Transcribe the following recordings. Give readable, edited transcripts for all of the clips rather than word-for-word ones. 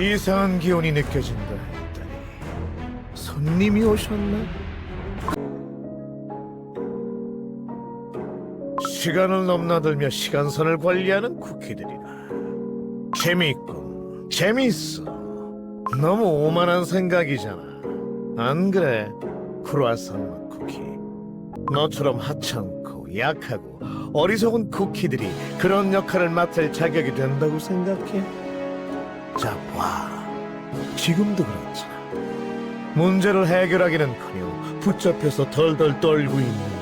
이상한 기운이 느껴진다 했더니 손님이 오셨나? 시간을 넘나들며 시간선을 관리하는 쿠키들이라. 재미있군. 재미있어. 너무 오만한 생각이잖아. 안 그래? 크루아상 맛 쿠키. 너처럼 하찮고 약하고 어리석은 쿠키들이 그런 역할을 맡을 자격이 된다고 생각해? 자, 봐. 지금도 그렇잖아. 문제를 해결하기는커녕 붙잡혀서 덜덜 떨고 있는데.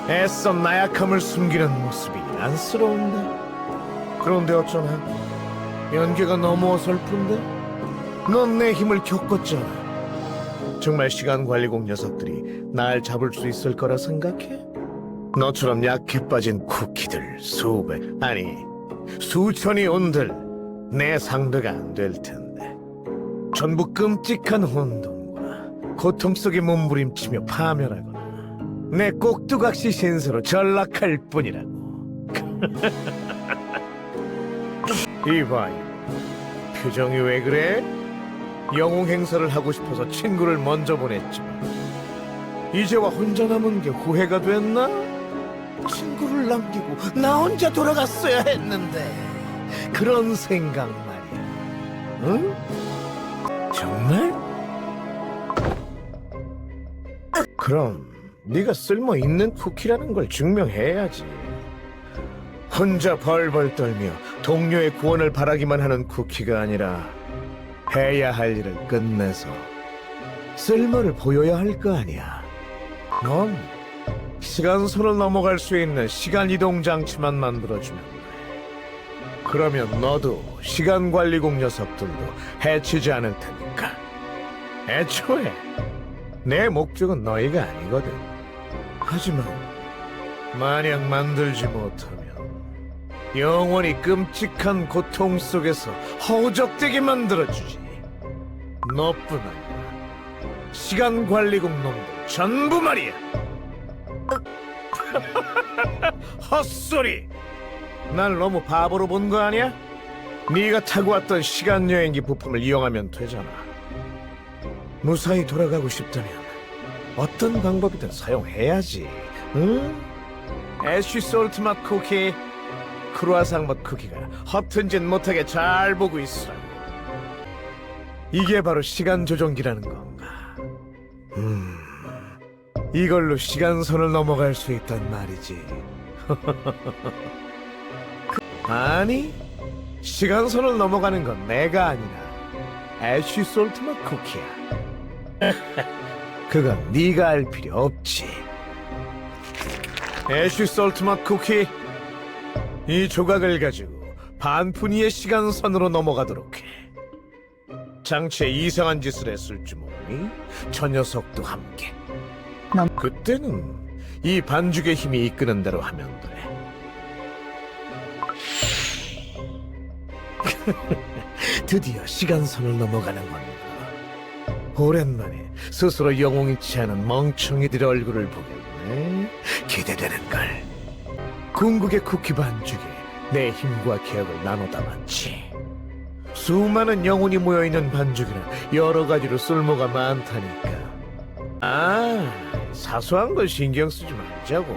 애써 나약함을 숨기는 모습이 안쓰러운데. 그런데 어쩌나 연기가 너무 어설픈데. 넌 내 힘을 겪었잖아. 정말 시간관리공 녀석들이 날 잡을 수 있을 거라 생각해? 너처럼 약해 빠진 쿠키들 수백, 아니 수천이 온들 내 상대가 안 될 텐데. 전부 끔찍한 혼돈과 고통 속에 몸부림치며 파멸하거나 내 꼭두각시 신세로 전락할 뿐이라고. 이봐요, 표정이 왜 그래? 영웅 행사를 하고 싶어서 친구를 먼저 보냈지만 이제와 혼자 남은 게 후회가 됐나? 친구를 남기고 나 혼자 돌아갔어야 했는데. 그런 생각 말이야. 응? 정말? 그럼 네가 쓸모 있는 쿠키라는 걸 증명해야지. 혼자 벌벌 떨며 동료의 구원을 바라기만 하는 쿠키가 아니라 해야 할 일을 끝내서 쓸모를 보여야 할 거 아니야. 넌 시간선을 넘어갈 수 있는 시간이동 장치만 만들어주면 돼. 그러면 너도 시간관리공 녀석들도 해치지 않을 테니까. 애초에 내 목적은 너희가 아니거든. 하지만 만약 만들지 못하면 영원히 끔찍한 고통 속에서 허우적대게 만들어주지. 너뿐 아니라 시간관리국 놈들 전부 말이야. 헛소리! 날 너무 바보로 본 거 아니야? 네가 타고 왔던 시간여행기 부품을 이용하면 되잖아. 무사히 돌아가고 싶다면 어떤 방법이든 사용해야지. 응? 애쉬 솔트 맛 쿠키, 크루아상 맛 쿠키가 허튼 짓 못하게 잘 보고 있으라고. 이게 바로 시간 조종기라는 건가? 이걸로 시간선을 넘어갈 수 있단 말이지. 아니, 시간선을 넘어가는 건 내가 아니라 애쉬 솔트 맛 쿠키야. 그건 네가 알 필요 없지. 애쉬 솔트 맛 쿠키, 이 조각을 가지고 반푼이의 시간선으로 넘어가도록 해. 장치에 이상한 짓을 했을 줄 모르니 저 녀석도 함께. 그때는 이 반죽의 힘이 이끄는 대로 하면 돼. 드디어 시간선을 넘어가는 건가. 오랜만에 스스로 영웅이치 않은 멍청이들의 얼굴을 보겠네. 기대되는걸. 궁극의 쿠키 반죽에 내 힘과 기억을 나눠 담았지. 수많은 영혼이 모여있는 반죽이라 여러 가지로 쓸모가 많다니까. 아, 사소한 걸 신경 쓰지 말자고.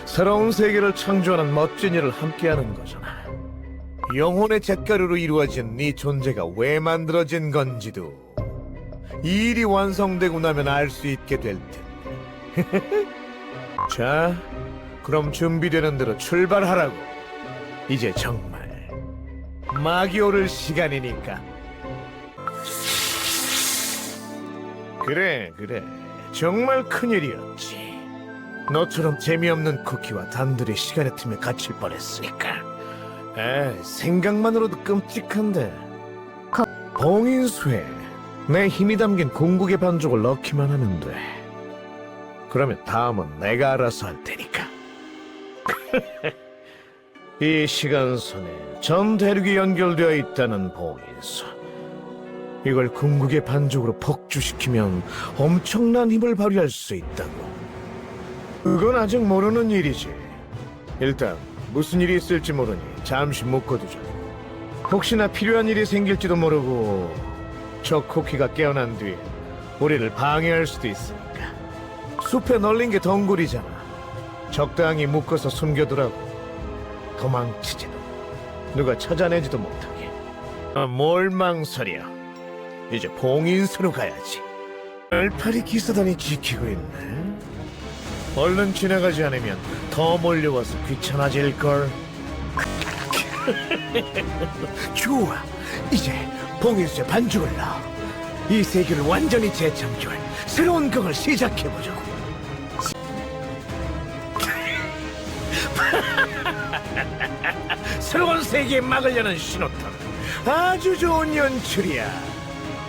새로운 세계를 창조하는 멋진 일을 함께하는 거잖아. 영혼의 잿가루로 이루어진 네 존재가 왜 만들어진 건지도 이 일이 완성되고 나면 알 수 있게 될 텐데. 자, 그럼 준비되는 대로 출발하라고. 이제 정말 막이 오를 시간이니까. 그래, 정말 큰일이었지. 너처럼 재미없는 쿠키와 단둘이 시간의 틈에 갇힐 뻔했으니까. 생각만으로도 끔찍한데. 봉인수에 내 힘이 담긴 궁극의 반죽을 넣기만 하면 돼. 그러면 다음은 내가 알아서 할 테니까. 이 시간선에 전 대륙이 연결되어 있다는 봉인수. 이걸 궁극의 반죽으로 폭주시키면 엄청난 힘을 발휘할 수 있다고. 그건 아직 모르는 일이지. 일단 무슨 일이 있을지 모르니 잠시 묶어두자. 혹시나 필요한 일이 생길지도 모르고 저 쿠키가 깨어난 뒤에 우리를 방해할 수도 있으니까. 숲에 널린 게 덩굴이잖아. 적당히 묶어서 숨겨두라고. 도망치지도 누가 찾아내지도 못하게. 뭘 망설여. 이제 봉인소로 가야지. 알파리 기사단이 지키고 있네. 얼른 지나가지 않으면 더 몰려와서 귀찮아질걸. 좋아, 이제 봉인수에 반죽을 넣어 이 세계를 완전히 재창조할 새로운 극을 시작해보자고. 새로운 세계에 막을 여는 신호탄. 아주 좋은 연출이야.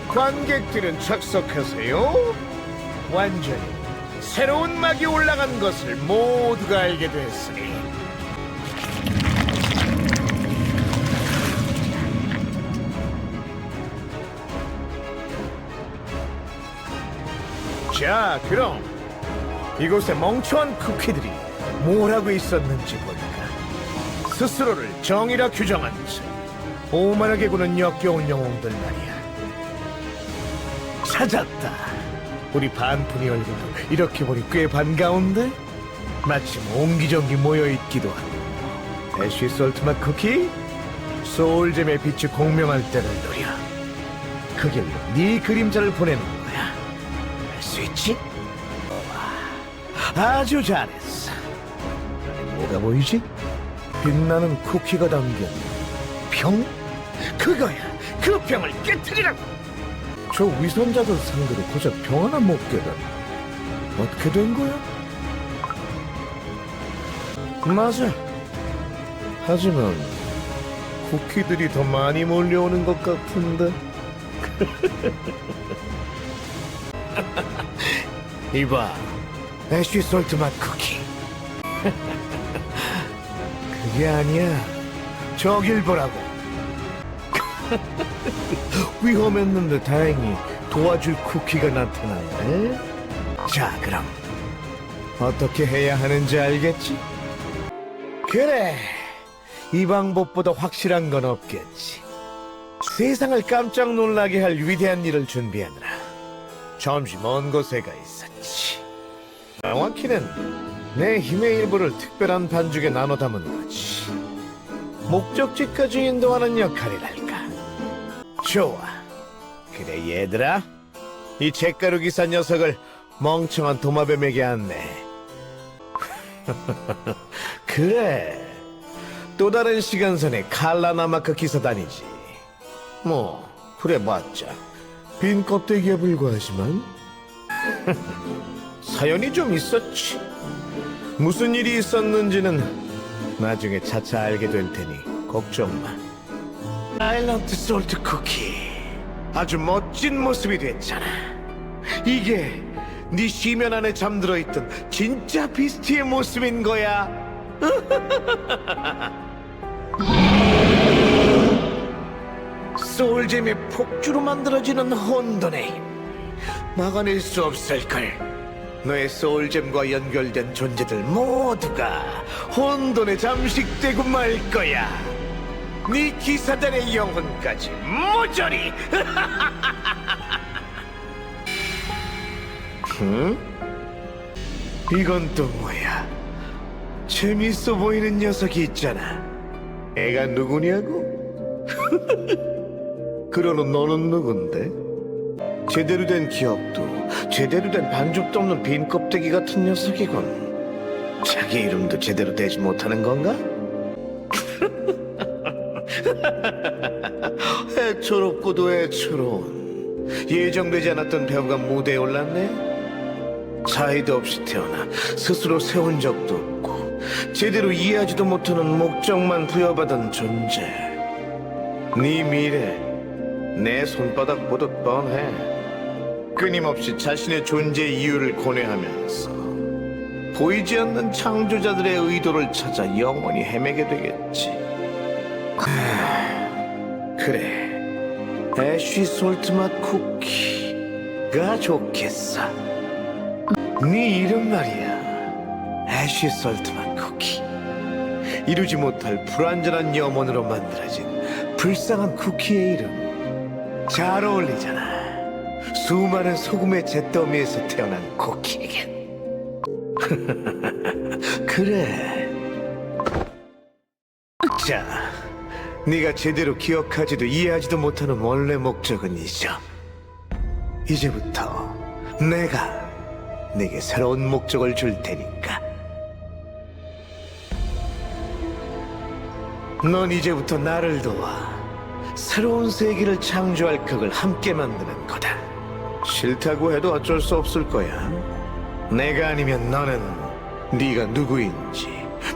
관객들은 착석하세요. 완전히 새로운 막이 올라간 것을 모두가 알게 됐으니. 자, 그럼 이곳에 멍청한 쿠키들이 뭘 하고 있었는지 볼까. 스스로를 정의라 규정한 채 오만하게 구는 역겨운 영웅들 말이야. 찾았다. 우리 반푼이 얼굴도 이렇게 보니 꽤 반가운데? 마침 옹기종기 모여있기도 하고. 애쉬 솔트맛 쿠키? 소울잼의 빛이 공명할 때를 노려 그 길로 네 그림자를 보내는 거야. 할 수 있지? 아주 잘했어. 뭐가 보이지? 빛나는 쿠키가 담긴 병? 그거야. 그 병을 깨트리라고. 저 위선자들 상대로 고작 병 하나 못 깨다. 어떻게 된 거야? 맞아. 하지만 쿠키들이 더 많이 몰려오는 것 같은데. 이봐, 애쉬 솔트 맛 쿠키. 그게 아니야. 저길 보라고. 위험했는데 다행히 도와줄 쿠키가 나타났네. 자, 그럼 어떻게 해야 하는지 알겠지? 그래, 이 방법보다 확실한 건 없겠지. 세상을 깜짝 놀라게 할 위대한 일을 준비하느라 잠시 먼 곳에 가 있었지. 정확히는 내 힘의 일부를 특별한 반죽에 나눠 담은 거지. 목적지까지 인도하는 역할이랄까. 좋아. 그래, 얘들아, 이 잿가루 기사 녀석을 멍청한 도마뱀에게 안내. 그래, 또 다른 시간선의 칼라나마크 기사단이지. 뭐 그래봤자 빈 껍데기에 불과하지만 사연이 좀 있었지. 무슨 일이 있었는지는 나중에 차차 알게 될 테니 걱정 마. 아일랜드 솔트 쿠키, 아주 멋진 모습이 됐잖아. 이게 네 시면 안에 잠들어 있던 진짜 비스트의 모습인 거야. 소울잼의 폭주로 만들어지는 혼돈의 힘, 막아낼 수 없을걸. 너의 소울잼과 연결된 존재들 모두가 혼돈에 잠식되고 말 거야. 네 기사단의 영혼까지 모조리. 응? 이건 또 뭐야? 재밌어 보이는 녀석이 있잖아. 애가 누구냐고? 그러는 너는 누군데? 제대로 된 기억도 제대로 된 반죽도 없는 빈 껍데기 같은 녀석이군. 자기 이름도 제대로 되지 못하는 건가? 애초롭고도 애초로운 예정되지 않았던 배우가 무대에 올랐네. 사이도 없이 태어나 스스로 세운 적도 없고 제대로 이해하지도 못하는 목적만 부여받은 존재. 네 미래 내 손바닥 보듯 뻔해. 끊임없이 자신의 존재 이유를 고뇌하면서 보이지 않는 창조자들의 의도를 찾아 영원히 헤매게 되겠지. 그래, 애쉬 솔트맛 쿠키가 좋겠어. 네 이름 말이야, 애쉬 솔트맛 쿠키. 이루지 못할 불완전한 염원으로 만들어진 불쌍한 쿠키의 이름. 잘 어울리잖아. 수많은 소금의 잿더미에서 태어난 쿠키에겐. 그래. 자, 네가 제대로 기억하지도 이해하지도 못하는 원래 목적은 잊어. 이제부터 내가 네게 새로운 목적을 줄 테니까. 넌 이제부터 나를 도와 새로운 세계를 창조할 극을 함께 만드는 거다. 싫다고 해도 어쩔 수 없을 거야. 내가 아니면 너는 네가 누구인지,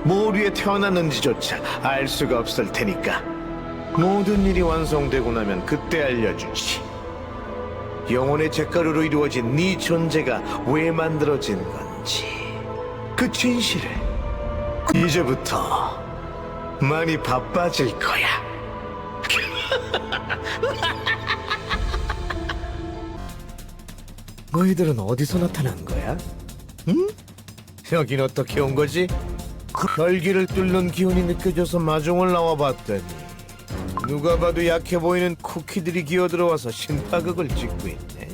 뭘 위해 태어났는지조차 알 수가 없을 테니까. 모든 일이 완성되고 나면 그때 알려주지. 영혼의 잿가루로 이루어진 네 존재가 왜 만들어진 건지, 그 진실을. 이제부터 많이 바빠질 거야. 너희들은 어디서 나타난 거야? 응? 여긴 어떻게 온 거지? 결기를 뚫는 기운이 느껴져서 마중을 나와봤더니 누가 봐도 약해 보이는 쿠키들이 기어들어와서 신파극을 찍고 있네.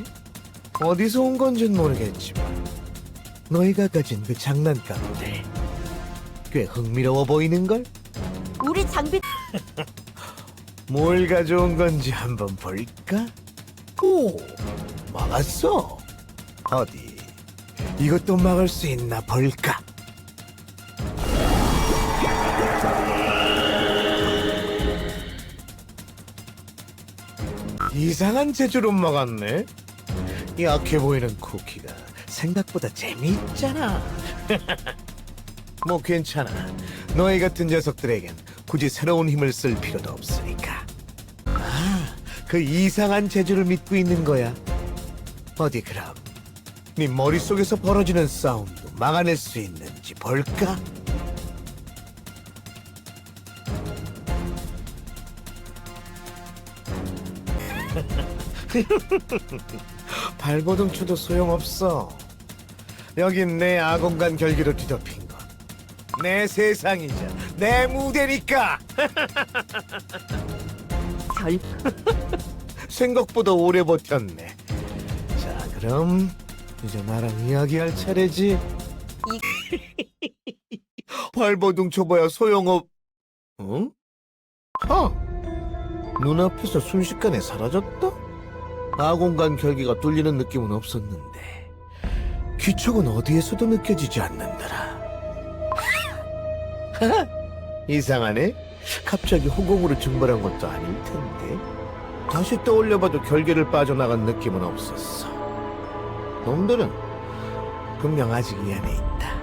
어디서 온 건진 모르겠지만 너희가 가진 그 장난감들 꽤 흥미로워 보이는걸? 우리 장비 뭘 가져온 건지 한번 볼까? 오, 막았어. 어디 이것도 막을 수 있나 볼까? 이상한 재주로 막았네. 약해 보이는 쿠키가 생각보다 재미있잖아. 뭐 괜찮아. 너희 같은 녀석들에겐 굳이 새로운 힘을 쓸 필요도 없으니까. 아, 그 이상한 재주를 믿고 있는 거야. 어디 그럼 네 머릿속에서 벌어지는 싸움도 막아낼 수 있는지 볼까? 발버둥 쳐도 소용없어. 여긴 내 아공간 결기로 뒤덮인 것. 내 세상이자 내 무대니까. 별 생각보다 오래 버텼네. 자, 그럼 이제 나랑 이야기할 차례지. 발버둥 쳐봐야 소용없. 응? 눈앞에서 순식간에 사라졌다? 아공간 결계가 뚫리는 느낌은 없었는데 귀촉은 어디에서도 느껴지지 않는다라. 이상하네. 갑자기 허공으로 증발한 것도 아닐 텐데 다시 떠올려봐도 결계를 빠져나간 느낌은 없었어. 놈들은 분명 아직 이 안에 있다.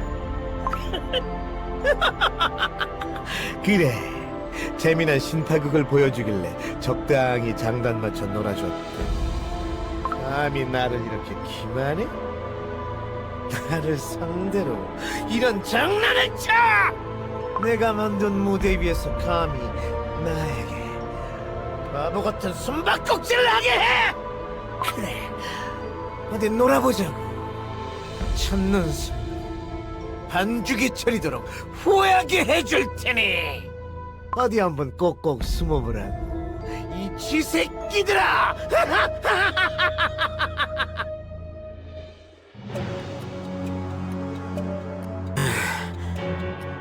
그래, 재미난 신파극을 보여주길래 적당히 장단 맞춰 놀아줬더니 감히 나를 이렇게 기만해? 나를 상대로 이런 장난을 쳐! 내가 만든 무대 위에서 감히 나에게 바보 같은 숨바꼭질을 하게 해! 그래, 어디 놀아보자고. 첫눈 순간 반죽이 처리도록 후회하게 해줄 테니 어디 한번 꼭꼭 숨어보라고, 이 쥐새끼들아!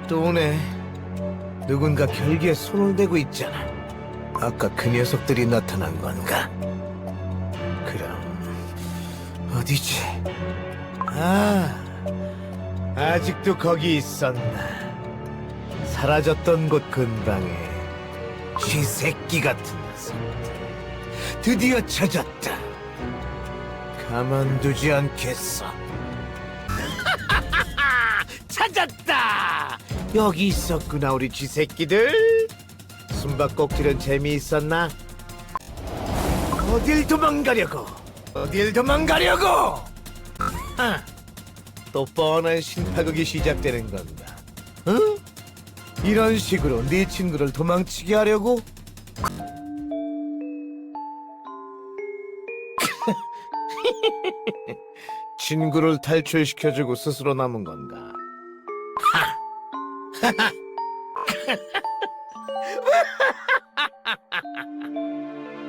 또 오네. 누군가 결기에 손을 대고 있잖아. 아까 그 녀석들이 나타난 건가? 그럼 어디지? 아, 아직도 거기 있었나. 사라졌던 곳 근방에 쥐새끼 같은 녀석들 드디어 찾았다. 가만두지 않겠어. 찾았다. 여기 있었구나, 우리 쥐새끼들. 숨바꼭질은 재미있었나? 어딜 도망가려고? 어딜 도망가려고? 또 뻔한 신파극이 시작되는 건가? 응? 이런 식으로 네 친구를 도망치게 하려고? 친구를 탈출시켜주고 스스로 남은 건가?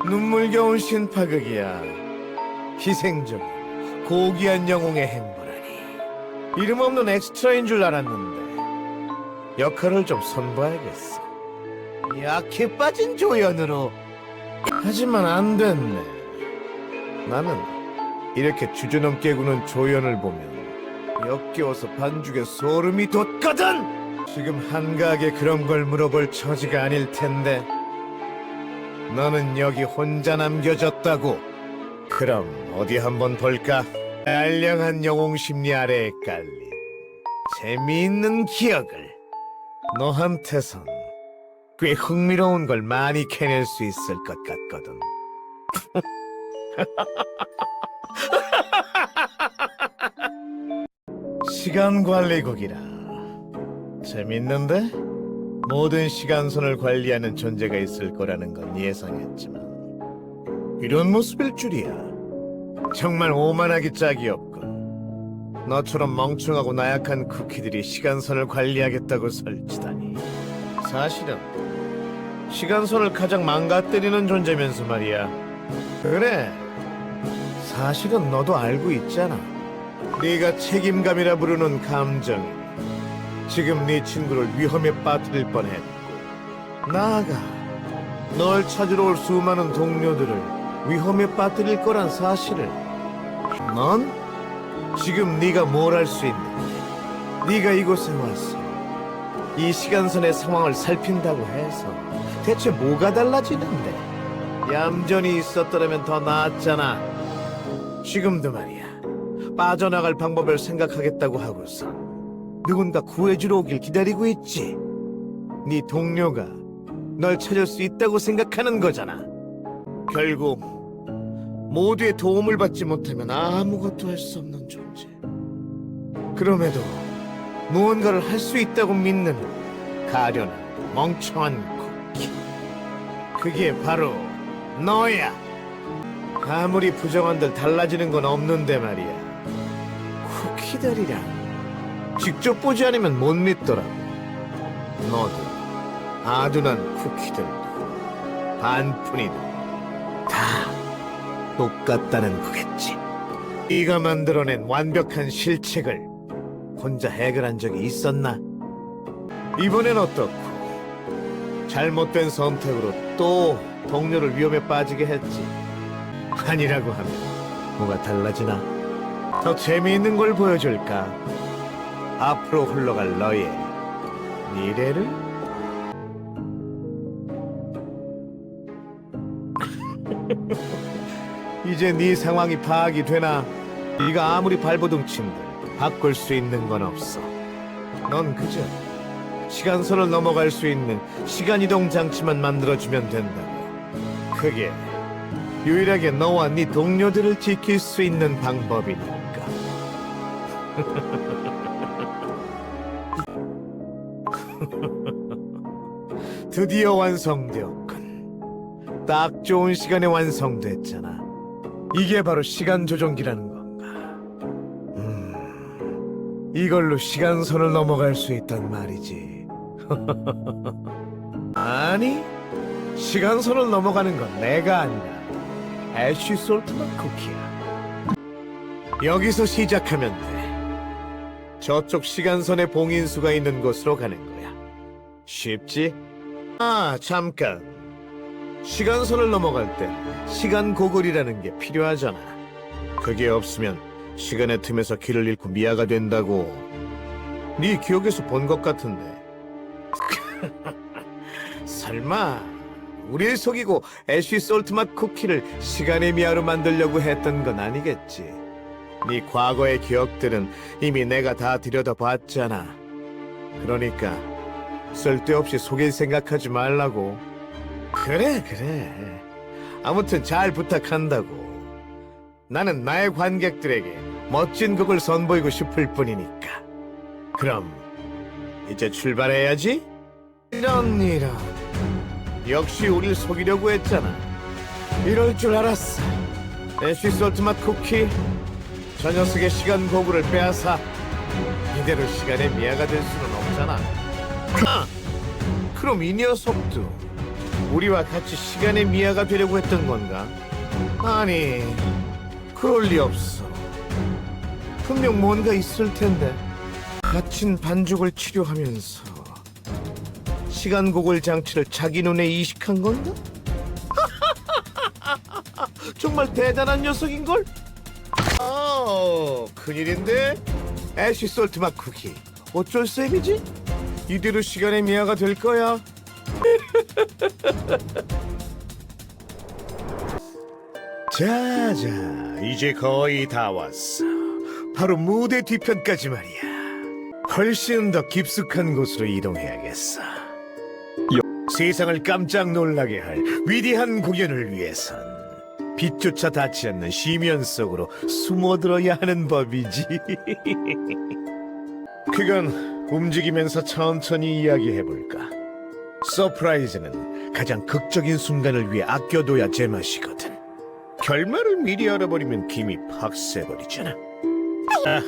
눈물겨운 신파극이야. 희생적 고귀한 영웅의 행보라니. 이름 없는 엑스트라인 줄 알았는데 역할을 좀 선봐야겠어. 약해 빠진 조연으로. 하지만 안 됐네. 나는 이렇게 주저넘게 구는 조연을 보면 역겨워서 반죽에 소름이 돋거든. 지금 한가하게 그런 걸 물어볼 처지가 아닐 텐데. 너는 여기 혼자 남겨졌다고. 그럼 어디 한번 볼까? 알량한 영웅 심리 아래에 깔린 재미있는 기억을. 너한테선 꽤 흥미로운 걸 많이 캐낼 수 있을 것 같거든. 시간 관리국이라. 재밌는데? 모든 시간선을 관리하는 존재가 있을 거라는 건 예상했지만 이런 모습일 줄이야. 정말 오만하기 짝이 없군. 너처럼 멍청하고 나약한 쿠키들이 시간선을 관리하겠다고 설치다니. 사실은 시간선을 가장 망가뜨리는 존재면서 말이야. 그래, 사실은 너도 알고 있잖아. 네가 책임감이라 부르는 감정이 지금 네 친구를 위험에 빠뜨릴 뻔했고, 나아가 널 찾으러 올 수많은 동료들을 위험에 빠뜨릴 거란 사실을. 넌 지금 네가 뭘 할 수 있는데? 네가 이곳에 와서 이 시간선의 상황을 살핀다고 해서 대체 뭐가 달라지는데? 얌전히 있었더라면 더 나았잖아. 지금도 말이야, 빠져나갈 방법을 생각하겠다고 하고서 누군가 구해주러 오길 기다리고 있지. 네 동료가 널 찾을 수 있다고 생각하는 거잖아. 결국 모두의 도움을 받지 못하면 아무것도 할 수 없는 존재. 그럼에도 무언가를 할 수 있다고 믿는 가련한 멍청한 쿠키. 그게 바로 너야. 아무리 부정한들 달라지는 건 없는데 말이야. 쿠키들이랑 직접 보지 않으면 못 믿더라고. 너도 아둔한 쿠키들도 반푼이도 다 똑같다는 거겠지. 네가 만들어낸 완벽한 실책을 혼자 해결한 적이 있었나? 이번엔 어떻고? 잘못된 선택으로 또 동료를 위험에 빠지게 했지. 아니라고 하면 뭐가 달라지나? 더 재미있는 걸 보여줄까? 앞으로 흘러갈 너의 미래를? 이제 네 상황이 파악이 되나? 네가 아무리 발버둥 친들 바꿀 수 있는 건 없어. 넌 그저 시간선을 넘어갈 수 있는 시간이동 장치만 만들어주면 된다고. 그게 유일하게 너와 네 동료들을 지킬 수 있는 방법이니까. 드디어 완성되었군. 딱 좋은 시간에 완성됐잖아. 이게 바로 시간 조종기라는 건가? 이걸로 시간선을 넘어갈 수 있단 말이지. 아니, 시간선을 넘어가는 건 내가 아니라 애쉬 솔트만 쿠키야. 여기서 시작하면 돼. 저쪽 시간선에 봉인수가 있는 곳으로 가는 거야. 쉽지? 아, 잠깐. 시간선을 넘어갈 때 시간 고글이라는 게 필요하잖아. 그게 없으면 시간의 틈에서 길을 잃고 미아가 된다고. 네 기억에서 본 것 같은데. 설마 우릴 속이고 애쉬 솔트맛 쿠키를 시간의 미아로 만들려고 했던 건 아니겠지? 네 과거의 기억들은 이미 내가 다 들여다봤잖아. 그러니까 쓸데없이 속일 생각하지 말라고. 그래. 아무튼 잘 부탁한다고. 나는 나의 관객들에게 멋진 곡을 선보이고 싶을 뿐이니까. 그럼 이제 출발해야지. 이런. 역시 우릴 속이려고 했잖아. 이럴 줄 알았어. 애쉬 솔트맛 쿠키, 저 녀석의 시간 고글을 빼앗아 이대로 시간의 미아가 될 수는 없잖아. 그럼 이 녀석도 우리와 같이 시간의 미아가 되려고 했던 건가? 아니, 그럴 리 없어. 분명 뭔가 있을 텐데. 갇힌 반죽을 치료하면서 시간 고글 장치를 자기 눈에 이식한 건가? 정말 대단한 녀석인걸? 큰일인데? 애쉬 솔트 맛 쿠키 어쩔 셈이지? 이대로 시간의 미아가 될 거야. 자자, 이제 거의 다 왔어. 바로 무대 뒤편까지 말이야. 훨씬 더 깊숙한 곳으로 이동해야겠어. 세상을 깜짝 놀라게 할 위대한 공연을 위해선 빛조차 닿지 않는 심연 속으로 숨어들어야 하는 법이지. 그건 움직이면서 천천히 이야기해볼까. 서프라이즈는 가장 극적인 순간을 위해 아껴둬야 제맛이거든. 결말을 미리 알아버리면 김이 팍 새버리잖아. 아,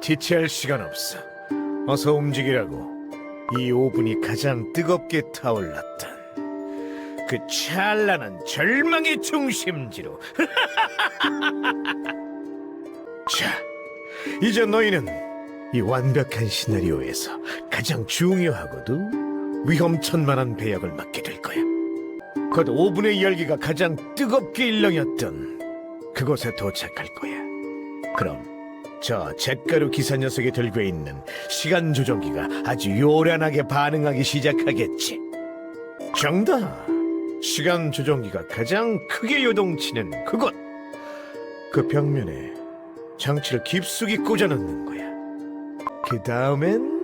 지체할 시간 없어. 어서 움직이라고. 이 5분이 가장 뜨겁게 타올랐던 그 찬란한 절망의 중심지로. 자, 이제 너희는 이 완벽한 시나리오에서 가장 중요하고도 위험천만한 배역을 맡게 될 거야. 곧 5분의 열기가 가장 뜨겁게 일렁였던 그곳에 도착할 거야. 그럼 저 잿가루 기사 녀석이 들고 있는 시간 조종기가 아주 요란하게 반응하기 시작하겠지. 정답! 시간 조종기가 가장 크게 요동치는 그곳! 그 벽면에 장치를 깊숙이 꽂아넣는 거야. 그 다음엔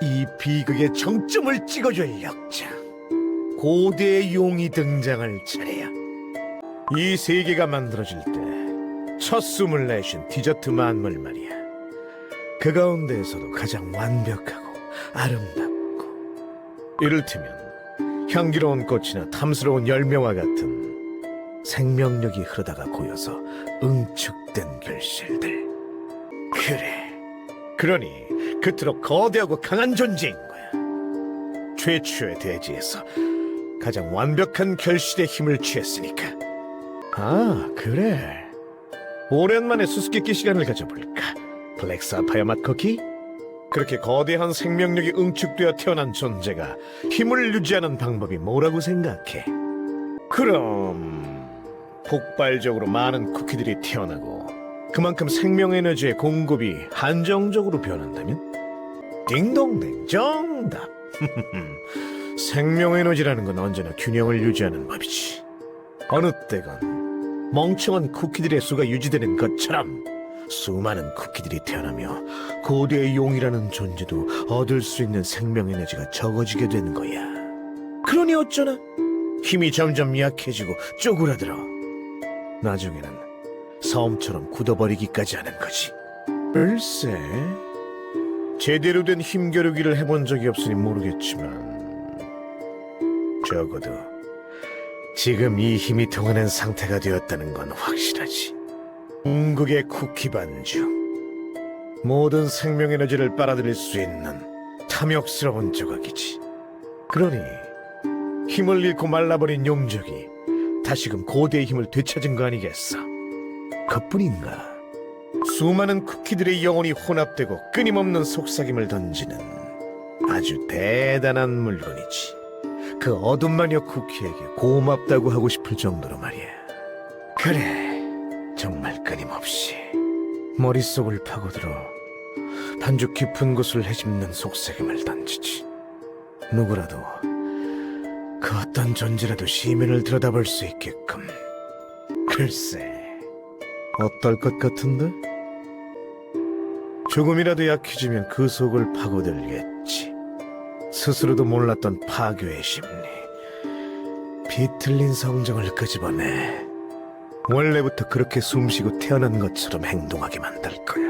이 비극의 정점을 찍어줄 역장, 고대의 용이 등장할 차례야. 이 세계가 만들어질 때 첫 숨을 내쉰 디저트 만물 말이야. 그 가운데에서도 가장 완벽하고 아름답고, 이를테면 향기로운 꽃이나 탐스러운 열매와 같은 생명력이 흐르다가 고여서 응축된 결실들. 그래, 그러니 그토록 거대하고 강한 존재인 거야. 최초의 대지에서 가장 완벽한 결실의 힘을 취했으니까. 아, 그래. 오랜만에 수수께끼 시간을 가져볼까? 블랙 사파이어 맛 쿠키? 그렇게 거대한 생명력이 응축되어 태어난 존재가 힘을 유지하는 방법이 뭐라고 생각해? 그럼 폭발적으로 많은 쿠키들이 태어나고 그만큼 생명 에너지의 공급이 한정적으로 변한다면? 딩동댕 정답! 생명 에너지라는 건 언제나 균형을 유지하는 법이지. 어느 때건 멍청한 쿠키들의 수가 유지되는 것처럼 수많은 쿠키들이 태어나며 고대의 용이라는 존재도 얻을 수 있는 생명 에너지가 적어지게 되는 거야. 그러니 어쩌나 힘이 점점 약해지고 쪼그라들어 나중에는 섬처럼 굳어버리기까지 하는 거지. 글쎄, 제대로 된 힘겨루기를 해본 적이 없으니 모르겠지만 적어도 지금 이 힘이 통하는 상태가 되었다는 건 확실하지. 궁극의 쿠키 반죽, 모든 생명 에너지를 빨아들일 수 있는 탐욕스러운 조각이지. 그러니 힘을 잃고 말라버린 용적이 다시금 고대의 힘을 되찾은 거 아니겠어? 그뿐인가? 수많은 쿠키들의 영혼이 혼합되고 끊임없는 속삭임을 던지는 아주 대단한 물건이지. 그 어둠 마녀 쿠키에게 고맙다고 하고 싶을 정도로 말이야. 그래, 정말 끊임없이 머릿속을 파고들어 반죽 깊은 곳을 헤집는 속삭임을 던지지. 누구라도 그 어떤 존재라도 시민을 들여다볼 수 있게끔. 글쎄, 어떨 것 같은데? 조금이라도 약해지면 그 속을 파고들겠지. 스스로도 몰랐던 파괴의 심리, 비틀린 성정을 끄집어내 원래부터 그렇게 숨쉬고 태어난 것처럼 행동하게 만들 거야.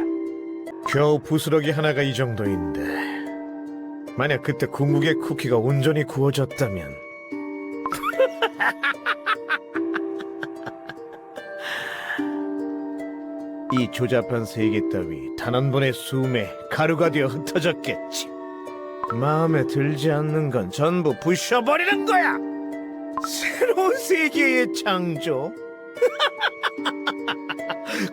겨우 부스러기 하나가 이 정도인데 만약 그때 궁극의 쿠키가 온전히 구워졌다면 이 조잡한 세계 따위 단 한 번의 숨에 가루가 되어 흩어졌겠지. 마음에 들지 않는 건 전부 부셔버리는 거야. 새로운 세계의 창조.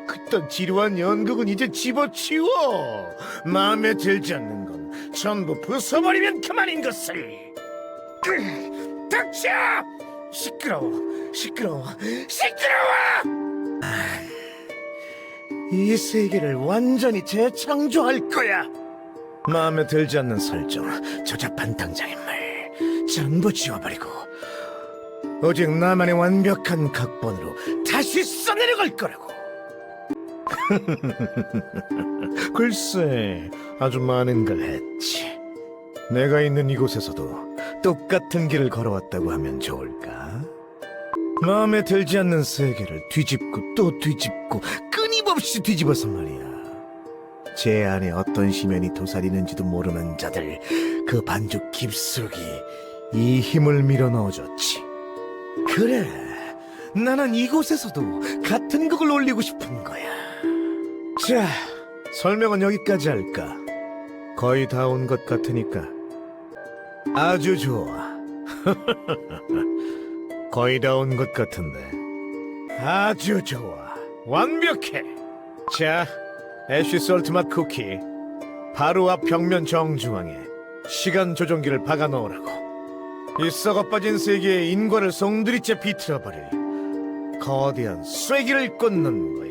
그딴 지루한 연극은 이제 집어치워. 마음에 들지 않는 건 전부 부숴버리면 그만인 것을. 닥쳐! 시끄러워. 이 세계를 완전히 재창조할 거야. 마음에 들지 않는 설정, 저잡한 등장인물 전부 지워버리고 오직 나만의 완벽한 각본으로 다시 써내려갈 거라고. 글쎄, 아주 많은 걸 했지. 내가 있는 이곳에서도 똑같은 길을 걸어왔다고 하면 좋을까? 마음에 들지 않는 세계를 뒤집고 또 뒤집고 끊임없이 뒤집어서 말이야. 제 안에 어떤 심연이 도사리는지도 모르는 자들, 그 반죽 깊숙이 이 힘을 밀어 넣어줬지. 그래, 나는 이곳에서도 같은 곡을 올리고 싶은 거야. 자, 설명은 여기까지 할까? 거의 다 온 것 같으니까. 아주 좋아. 거의 다 온 것 같은데. 아주 좋아. 완벽해. 자, 애쉬 솔트 맛 쿠키. 바로 앞 벽면 정중앙에 시간 조종기를 박아 넣으라고. 이 썩어 빠진 세계의 인과를 송두리째 비틀어버릴 거대한 쐐기를 꽂는 거야.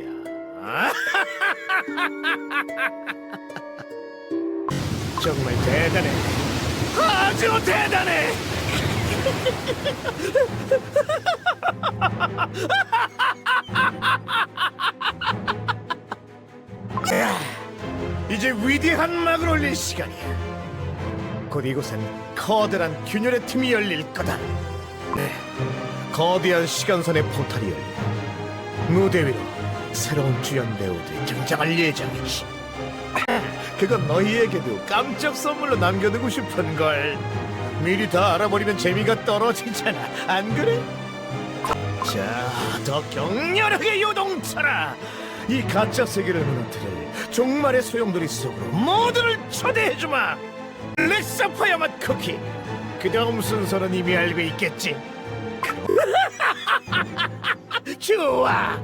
정말 대단해. 아주 대단해. 야, 이제 위대한 막을 올릴 시간이야. 곧 이곳엔 커다란 균열의 틈이 열릴 거다. 네, 거대한 시간선의 포탈이 열려 무대 위로 새로운 주연 배우들이 등장할 예정이지. 그건 너희에게도 깜짝 선물로 남겨두고 싶은걸. 미리 다 알아버리면 재미가 떨어지잖아, 안 그래? 자, 더 격렬하게 요동쳐라. 이 가짜 세계를 무너뜨릴 종말의 소용돌이 속으로 모두를 초대해주마. 렉사파이어 맛 쿠키. 그 다음 순서는 이미 알고 있겠지. 좋아.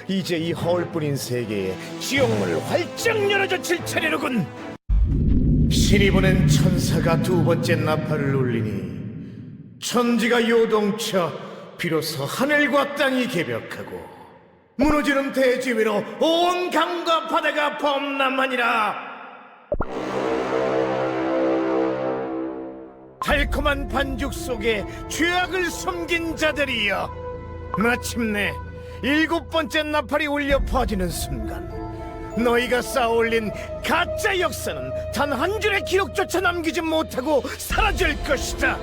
이제 이 허울뿐인 세계에 지옥문을 활짝 열어젖힐 차례로군. 신이 보낸 천사가 두 번째 나팔을 울리니 천지가 요동쳐 비로소 하늘과 땅이 개벽하고 무너지는 대지 위로 온 강과 바다가 범람하니라. 달콤한 반죽 속에 죄악을 숨긴 자들이여, 마침내 일곱 번째 나팔이 울려 퍼지는 순간 너희가 쌓아올린 가짜 역사는 단 한 줄의 기록조차 남기지 못하고 사라질 것이다.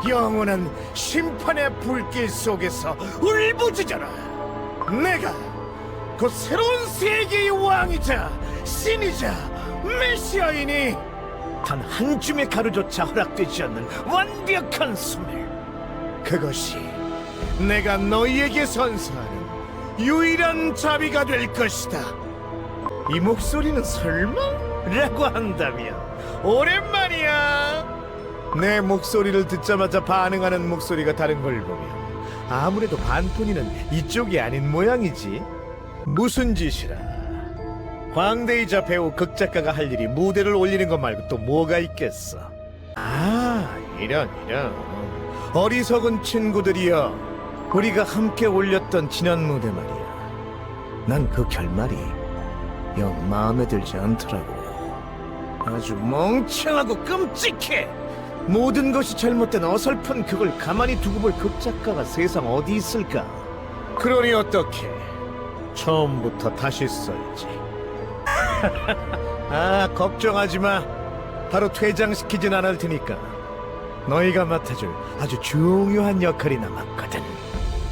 영원한 심판의 불길 속에서 울부짖어라. 내가 곧 새로운 세계의 왕이자 신이자 메시아이니 단 한 줌의 가루조차 허락되지 않는 완벽한 소멸. 그것이 내가 너희에게 선사하는 유일한 자비가 될 것이다. 이 목소리는 설마? 라고 한다면 오랜만이야. 내 목소리를 듣자마자 반응하는 목소리가 다른 걸 보면 아무래도 반푼이는 이쪽이 아닌 모양이지. 무슨 짓이라. 광대이자 배우 극작가가 할 일이 무대를 올리는 것 말고 또 뭐가 있겠어. 아, 이런 어리석은 친구들이여, 우리가 함께 올렸던 지난 무대 말이야. 난 그 결말이 영 마음에 들지 않더라고. 아주 멍청하고 끔찍해. 모든 것이 잘못된 어설픈 그걸 가만히 두고 볼 극작가가 세상 어디 있을까. 그러니 어떻게 처음부터 다시 써야지. 아, 걱정하지 마. 바로 퇴장시키진 않을 테니까. 너희가 맡아줄 아주 중요한 역할이 남았거든.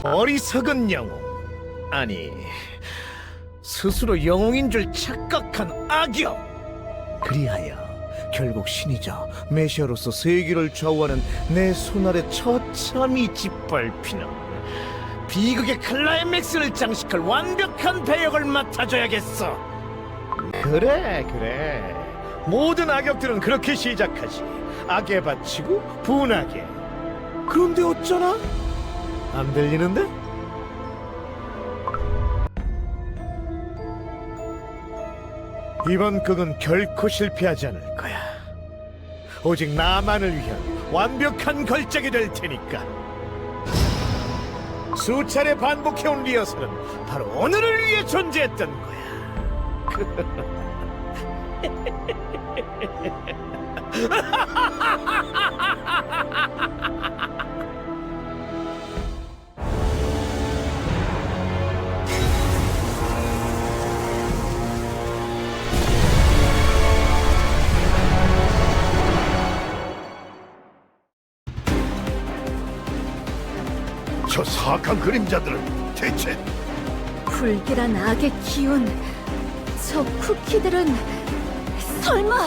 어리석은 영웅, 아니 스스로 영웅인 줄 착각한 악역. 그리하여 결국 신이자 메시아로서 세계를 좌우하는 내 손아래 처참히 짓밟히는 비극의 클라이맥스를 장식할 완벽한 배역을 맡아줘야겠어. 그래, 모든 악역들은 그렇게 시작하지. 악에 바치고 분하게. 그런데 어쩌나? 안 들리는데? 이번 극은 결코 실패하지 않을 거야. 오직 나만을 위한 완벽한 걸작이 될 테니까. 수차례 반복해온 리허설은 바로 오늘을 위해 존재했던 거야. 저 사악한 그림자들은 대체 불길한 악의 기운. 저 쿠키들은 설마